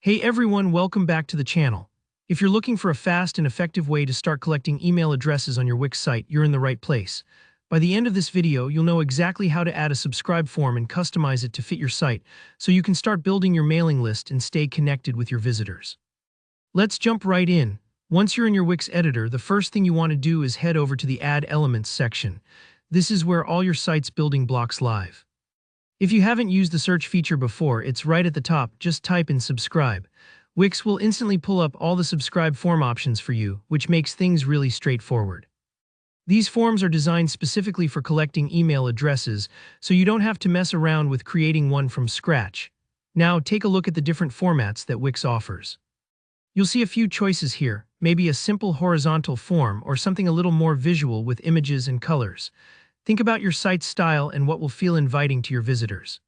Hey everyone, welcome back to the channel. If you're looking for a fast and effective way to start collecting email addresses on your Wix site, you're in the right place. By the end of this video, you'll know exactly how to add a subscribe form and customize it to fit your site, so you can start building your mailing list and stay connected with your visitors. Let's jump right in. Once you're in your Wix editor, the first thing you want to do is head over to the Add Elements section. This is where all your site's building blocks live. If you haven't used the search feature before, it's right at the top. Just type in subscribe. Wix will instantly pull up all the subscribe form options for you, which makes things really straightforward. These forms are designed specifically for collecting email addresses, so you don't have to mess around with creating one from scratch. Now, take a look at the different formats that Wix offers. You'll see a few choices here, maybe a simple horizontal form or something a little more visual with images and colors. Think about your site's style and what will feel inviting to your visitors.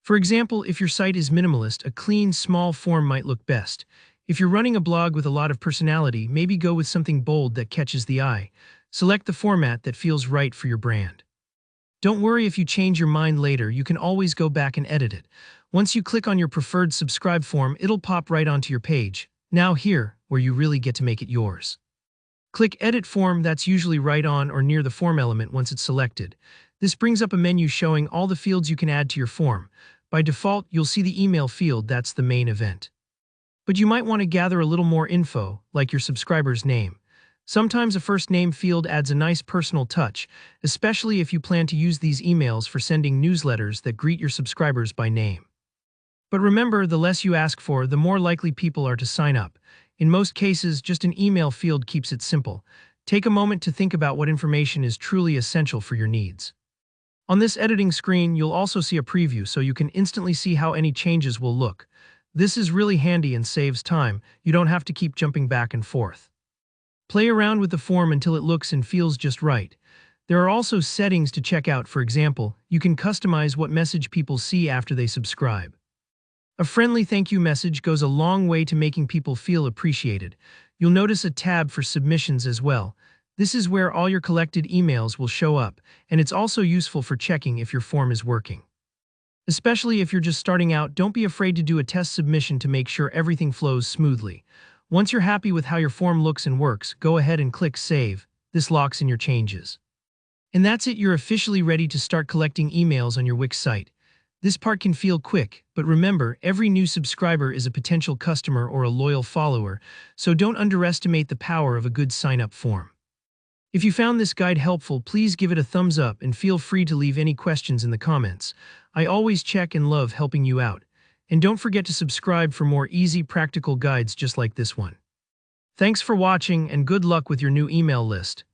For example, if your site is minimalist, a clean, small form might look best. If you're running a blog with a lot of personality, maybe go with something bold that catches the eye. Select the format that feels right for your brand. Don't worry if you change your mind later, you can always go back and edit it. Once you click on your preferred subscribe form, it'll pop right onto your page. Now here, where you really get to make it yours. Click Edit Form. That's usually right on or near the form element once it's selected. This brings up a menu showing all the fields you can add to your form. By default, you'll see the email field. That's the main event. But you might want to gather a little more info, like your subscriber's name. Sometimes a first name field adds a nice personal touch, especially if you plan to use these emails for sending newsletters that greet your subscribers by name. But remember, the less you ask for, the more likely people are to sign up. In most cases, just an email field keeps it simple. Take a moment to think about what information is truly essential for your needs. On this editing screen, you'll also see a preview so you can instantly see how any changes will look. This is really handy and saves time. You don't have to keep jumping back and forth. Play around with the form until it looks and feels just right. There are also settings to check out. For example, you can customize what message people see after they subscribe. A friendly thank you message goes a long way to making people feel appreciated. You'll notice a tab for submissions as well. This is where all your collected emails will show up, and it's also useful for checking if your form is working. Especially if you're just starting out, don't be afraid to do a test submission to make sure everything flows smoothly. Once you're happy with how your form looks and works, go ahead and click Save. This locks in your changes. And that's it, you're officially ready to start collecting emails on your Wix site. This part can feel quick, but remember, every new subscriber is a potential customer or a loyal follower, so don't underestimate the power of a good sign-up form. If you found this guide helpful, please give it a thumbs up and feel free to leave any questions in the comments. I always check and love helping you out. And don't forget to subscribe for more easy, practical guides just like this one. Thanks for watching and good luck with your new email list.